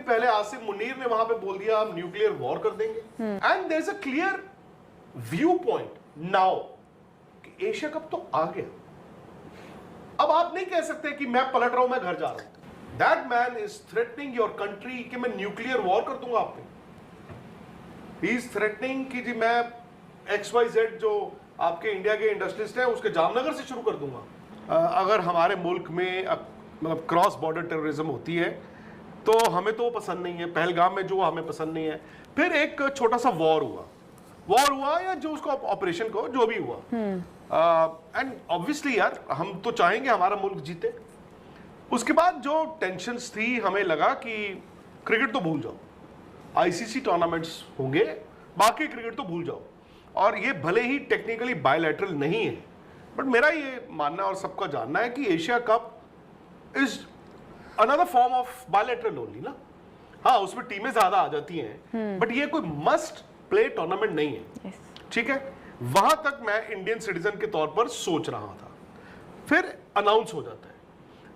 पहले आसिम मुनीर ने वहां पे बोल दिया हम न्यूक्लियर वॉर कर देंगे, and there is a clear viewpoint now कि एशिया कप तो आ गया। अब आप नहीं कह सकते कि मैं पलट रहा हूं, मैं घर जा रहा हूं। That man is threatening your country कि मैं न्यूक्लियर वॉर कर दूंगा आप पे। ही इज थ्रेटनिंग कि जी मैं XYZ जो आपके इंडिया के इंडस्ट्रिस्ट हैं उसके जामनगर से शुरू कर दूंगा। अगर हमारे मुल्क में मतलब क्रॉस बॉर्डर टेररिज्म होती है तो हमें तो पसंद नहीं है, पहलगाम में जो हमें पसंद नहीं है। फिर एक छोटा सा वॉर हुआ या जो उसको ऑपरेशन को जो भी हुआ, एंड ऑब्वियसली यार हम तो चाहेंगे हमारा मुल्क जीते। उसके बाद जो टेंशन्स थी, हमें लगा कि क्रिकेट तो भूल जाओ, ICC टूर्नामेंट्स होंगे, बाकी क्रिकेट तो भूल जाओ। और ये भले ही टेक्निकली बायलैटरल नहीं है, बट मेरा ये मानना और सबका जानना है कि Asia cup is another form of bilateral only ना। हाँ, उसमें टीमें ज्यादा आ जाती हैं, बट ये कोई मस्ट प्ले टूर्नामेंट नहीं है। ठीक है, वहां तक मैं इंडियन सिटीजन के तौर पर सोच रहा था। फिर अनाउंस हो जाता है।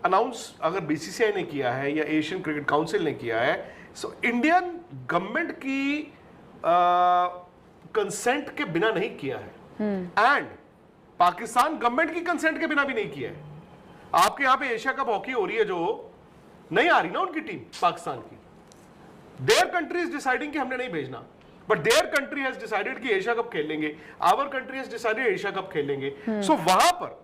अनाउंस अगर BCCI ने किया है या एशियन क्रिकेट काउंसिल ने किया है, सो इंडियन गवर्नमेंट की कंसेंट के बिना नहीं किया है, एंड पाकिस्तान गवर्नमेंट की कंसेंट के बिना भी नहीं किया है। आपके यहां पे एशिया कप हॉकी हो रही है, जो नहीं आ रही ना उनकी टीम पाकिस्तान की, देयर कंट्री इज डिसाइडिंग कि हमने नहीं भेजना, but there country has decided कि एशिया कप खेलेंगे, our country has decided Asia cup खेलेंगे। सो वहां पर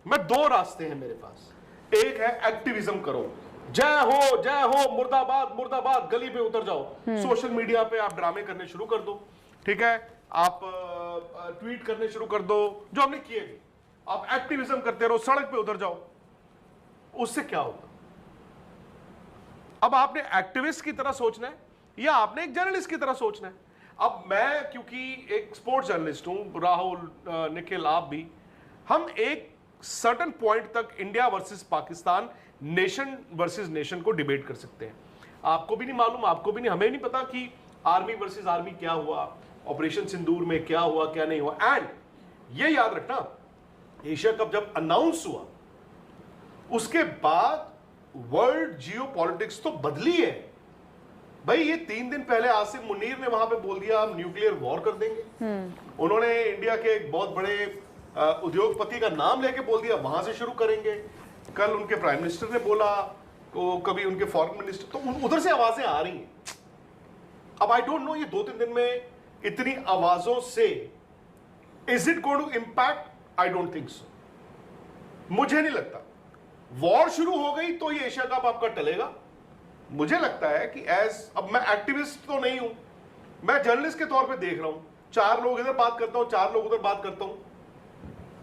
मैं दो रास्ते हैं मेरे पास। एक है एक्टिविज्म करो, जय हो मुर्दाबाद मुर्दाबाद, गली पे उतर जाओ, सोशल मीडिया पे आप ड्रामे करने शुरू कर दो, ठीक है, आप ट्वीट करने शुरू कर दो, जो हमने किए थे। आप एक्टिविज्म करते रहो, सड़क पे उतर जाओ। उससे क्या होगा? अब आपने एक्टिविस्ट की तरह सोचना है या आपने एक जर्नलिस्ट की तरह सोचना है। अब मैं क्योंकि एक स्पोर्ट्स जर्नलिस्ट हूं, राहुल, निखिल, आप भी, हम एक सर्टेन पॉइंट तक India versus Pakistan, nation versus nation को डिबेट कर सकते हैं। आपको भी नहीं मालूम, आपको भी नहीं, हमें नहीं पता कि आर्मी वर्सेस आर्मी क्या हुआ, ऑपरेशन सिंदूर में क्या हुआ क्या नहीं हुआ। एंड ये याद रखना, एशिया कप जब अनाउंस हुआ उसके बाद वर्ल्ड जियोपॉलिटिक्स तो बदली है भाई। ये 3 दिन पहले आसिम मुनीर ने वहां पे बोल दिया हम न्यूक्लियर वॉर कर देंगे। उन्होंने इंडिया के एक बहुत बड़े उद्योगपति का नाम लेके बोल दिया वहां से शुरू करेंगे। कल उनके प्राइम मिनिस्टर ने बोला, तो कभी उनके फॉरेन मिनिस्टर, तो उधर से आवाजें आ रही हैं। अब आई डोंट नो ये 2-3 दिन में इतनी आवाजों से is it going to impact? I don't think so. मुझे नहीं लगता वॉर शुरू हो गई तो ये एशिया कप आपका टलेगा। मुझे लगता है कि अब मैं एक्टिविस्ट तो नहीं हूं, मैं जर्नलिस्ट के तौर पे देख रहा हूं। 4 लोग इधर बात करता हूं, 4 लोग उधर बात करता हूं।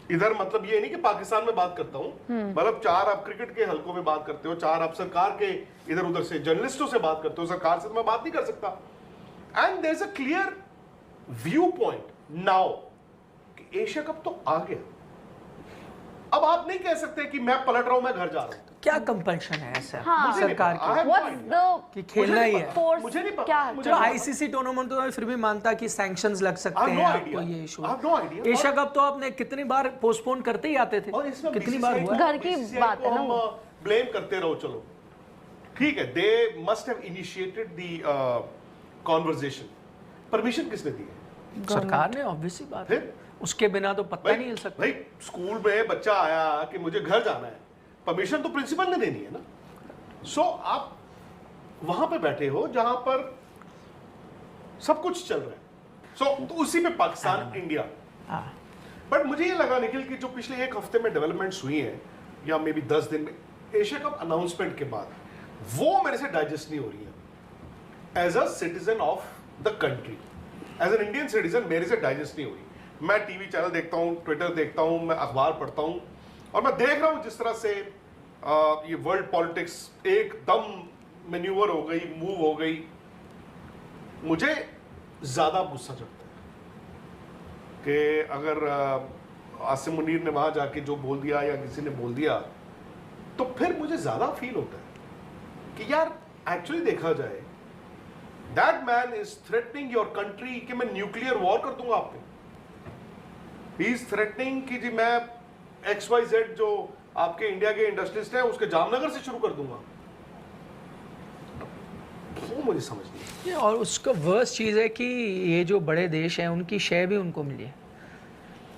इधर मतलब ये नहीं कि पाकिस्तान में बात करता हूं, मतलब 4 आप क्रिकेट के हलकों में बात करते हो, 4 आप सरकार के इधर उधर से जर्नलिस्टों से बात करते हो। सरकार से तो मैं बात नहीं कर सकता। And there is a clear viewpoint now कि एशिया कप तो आ गया। अब आप नहीं कह सकते कि मैं पलट रहा हूं, मैं घर जा रहा हूं। क्या कंपल्शन है ऐसा सरकार की कि खेलना ही है? मुझे नहीं पता। चलो ICC टूर्नामेंट तो मैं फिर भी मानता कि सैंक्शंस लग सकते हैं, आपको ये इशू। एशिया कप तो आपने कितनी बार पोस्टपोन करते ही आते थे, कितनी बार हुआ? घर की बात है ना, ब्लेम करते रहो, चलो ठीक है। They must have initiated the conversation. Permission किसने दी है? सरकार ने, ऑब्वियसली बात है, उसके बिना तो पता नहीं हिल सकता। भाई स्कूल में बच्चा आया कि मुझे घर जाना है, परमिशन तो प्रिंसिपल ने देनी है ना। सो आप वहां पे बैठे हो जहां पर सब कुछ चल रहा है। तो उसी में पाकिस्तान इंडिया। बट मुझे ये लगा निखिल कि जो पिछले 1 हफ्ते में डेवलपमेंट्स हुई हैं या मे बी 10 दिन में एशिया कप अनाउंसमेंट के बाद, वो मेरे से डाइजेस्ट नहीं हो रही है। As a citizen of the country, as an Indian citizen मेरे से डाइजेस्ट नहीं हो रही। मैं टीवी चैनल देखता हूं, ट्विटर देखता हूं, मैं अखबार पढ़ता हूं, और मैं देख रहा हूं जिस तरह से ये वर्ल्ड पॉलिटिक्स एकदम मैन्यूवर हो गई, मूव हो गई। मुझे ज्यादा गुस्सा चढ़ता है कि अगर आसिम मुनीर ने वहां जाके जो बोल दिया या किसी ने बोल दिया, तो फिर मुझे ज्यादा फील होता है कि यार एक्चुअली देखा जाए, that man is threatening your country कि मैं न्यूक्लियर वॉर कर दूंगा आप पे। ही इज थ्रेटनिंग कि जी मैं XYZ जो आपके इंडिया के इंडस्ट्रिस्ट हैं उसके जामनगर से शुरू कर दूंगा। मुझे समझ नहीं। और उसका वर्स्ट चीज़ है कि ये जो बड़े देश हैं उनकी शेयर भी उनको मिली है।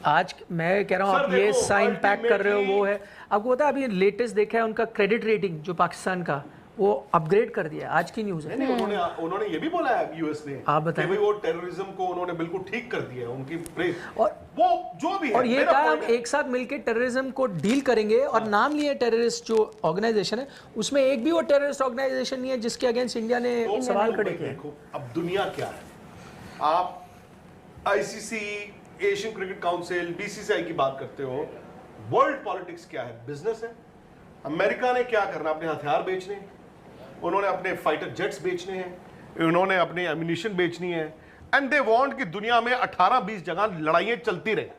आज मैं कह रहा हूँ आप ये साइन पैक कर रहे हो, वो है आपको पता है अभी लेटेस्ट देखा है उनका क्रेडिट रेटिंग जो पाकिस्तान का वो अपग्रेड कर दिया, आज की न्यूज़ है। नहीं, उन्होंने ये भी बोला है यूएस ने, आप बताएं, कि वो टेररिज्म को उन्होंने बिल्कुल ठीक कर दिया है, उनकी प्रेस और वो जो भी है, और ये कहा हम एक साथ मिलकर टेररिज्म को डील करेंगे, और नाम लिए टेररिस्ट जो ऑर्गेनाइजेशन है उसमें एक भी वो टेररिस्ट ऑर्गेनाइजेशन नहीं है जिसके अगेंस्ट इंडिया ने सवाल खड़े किए। अब दुनिया क्या है, आप ICC, Asian cricket council, BCCI की बात करते हो, वर्ल्ड पॉलिटिक्स क्या है, बिजनेस है। अमेरिका ने क्या करना, अपने हथियार बेचने, उन्होंने अपने फाइटर जेट्स बेचने हैं, उन्होंने अपने एम्यूनिशन बेचनी है, एंड दे वांट कि दुनिया में 18-20 जगह लड़ाइयां चलती रहे।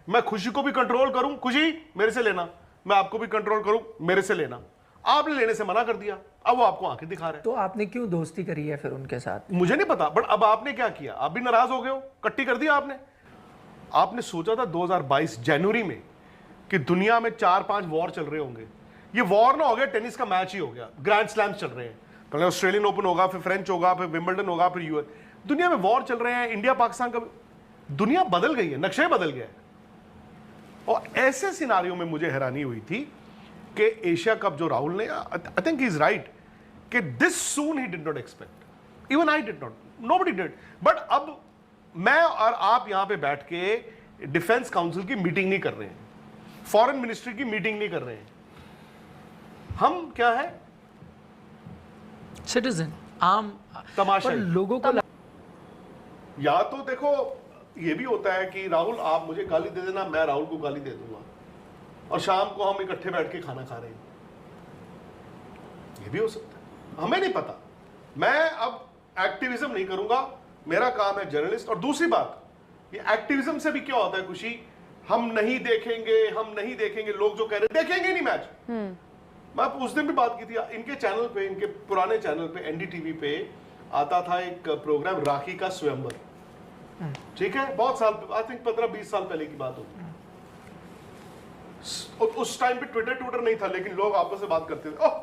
मैं खुशी को भी कंट्रोल करूं, खुशी मेरे से लेना, मैं आपको भी कंट्रोल करूं, मेरे से लेना। आपने लेने से मना कर दिया, अब वो आपको आंखें दिखा रहे हैं। तो आपने क्यों दोस्ती करी है फिर उनके साथ? मुझे नहीं पता, बट अब आपने क्या किया, आप भी नाराज हो गए हो, कट्टी कर दिया आपने। आपने सोचा था 2022 जनवरी में कि दुनिया में 4-5 वॉर चल रहे होंगे, ये वॉर ना हो गया, टेनिस का मैच ही हो गया, ग्रैंड स्लैम्स चल रहे हैं, पहले ऑस्ट्रेलियन ओपन होगा, फिर फ्रेंच होगा, फिर विंबलडन होगा, फिर यूएस, दुनिया में वॉर चल रहे हैं, इंडिया पाकिस्तान का, दुनिया बदल गई है, नक्शे बदल गए। और ऐसे सिनारियों में मुझे हैरानी हुई थी कि एशिया कप जो राहुल ने, I think he is right कि this soon he did not expect, even I did not, nobody did. But अब मैं और आप यहां पे बैठ के डिफेंस काउंसिल की मीटिंग नहीं कर रहे हैं, फॉरेन मिनिस्ट्री की मीटिंग नहीं कर रहे हैं, हम क्या है, सिटीजन, आम तमाशा। लोगों को या तो देखो ये भी होता है कि राहुल आप मुझे गाली दे देना, मैं राहुल को गाली दे दूंगा, और शाम को हम इकट्ठे बैठ के खाना खा रहे हैं, ये भी हो सकता है, हमें नहीं पता। मैं अब एक्टिविज्म नहीं करूंगा, मेरा काम है जर्नलिस्ट। और दूसरी बात, ये एक्टिविज्म से भी क्या होता है खुशी, हम नहीं देखेंगे, हम नहीं देखेंगे, लोग जो कह रहे हैं देखेंगे नहीं मैच। मैं उस दिन भी बात की थी, इनके चैनल पे, इनके पुराने चैनल पे, एनडीटीवी पे आता था एक प्रोग्राम राखी का स्वयंवर, ठीक है, बहुत साल, आई थिंक 15-20 साल पहले की बात होगी। उस टाइम पे ट्विटर नहीं था, लेकिन लोग आपस में बात करते थे, ओह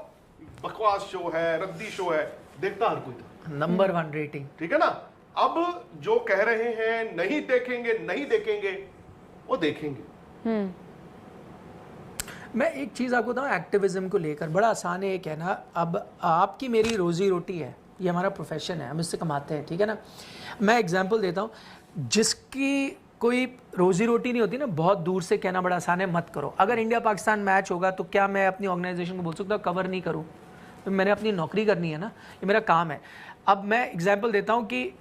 बकवास शो है, रद्दी शो है, देखता हर कोई था, नंबर 1 रेटिंग, ठीक है ना। अब जो कह रहे हैं नहीं देखेंगे, नहीं देखेंगे, वो देखेंगे। मैं एक चीज़ आपको बताऊँ एक्टिविज्म को लेकर, बड़ा आसान है ये कहना, अब आपकी मेरी रोजी रोटी है, ये हमारा प्रोफेशन है, हम इससे कमाते हैं, ठीक है ना। मैं एग्जांपल देता हूँ, जिसकी कोई रोजी रोटी नहीं होती ना, बहुत दूर से कहना बड़ा आसान है, मत करो। अगर इंडिया पाकिस्तान मैच होगा तो क्या मैं अपनी ऑर्गेनाइजेशन को बोल सकता हूँ कवर नहीं करूँ? तो मैंने अपनी नौकरी करनी है ना, ये मेरा काम है। अब मैं एग्जाम्पल देता हूँ कि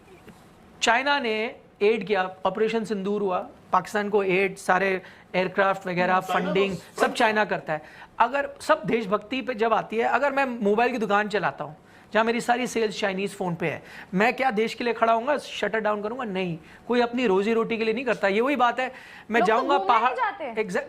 चाइना ने एड किया, ऑपरेशन सिंदूर हुआ, पाकिस्तान को एड, सारे एयरक्राफ्ट वगैरह फंडिंग सब चाइना करता है। अगर सब देशभक्ति पे जब आती है, अगर मैं मोबाइल की दुकान चलाता हूँ जहाँ मेरी सारी सेल्स चाइनीज़ फ़ोन पे है, मैं क्या देश के लिए खड़ा होऊंगा, शटर डाउन करूंगा? नहीं, कोई अपनी रोजी रोटी के लिए नहीं करता। ये वही बात है, मैं जाऊंगा पहाड़,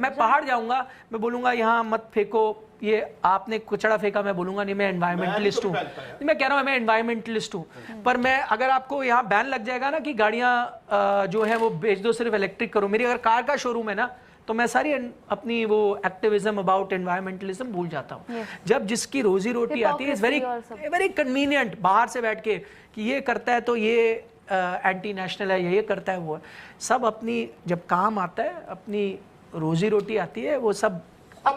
मैं पहाड़ जाऊंगा, मैं बोलूंगा यहाँ मत फेंको, ये आपने कुचड़ा फेंका, मैं बोलूंगा नहीं, मैं एनवायरमेंटलिस्ट हूँ, मैं कह रहा हूँ मैं एनवायरमेंटलिस्ट हूँ। पर मैं अगर आपको यहाँ बैन लग जाएगा ना कि गाड़ियाँ जो है वो बेच दो, सिर्फ इलेक्ट्रिक करो, मेरी अगर कार का शोरूम है ना, तो मैं सारी अपनी वो एक्टिविज्म अबाउट एनवायरमेंटलिज्म भूल जाता हूँ। जब जिसकी रोजी रोटी आती है, इज वेरी कन्वीनियंट बाहर से बैठ के कि ये करता है तो ये एंटी नेशनल है, ये करता है वो है। सब अपनी, जब काम आता है, अपनी रोजी रोटी आती है, वो सब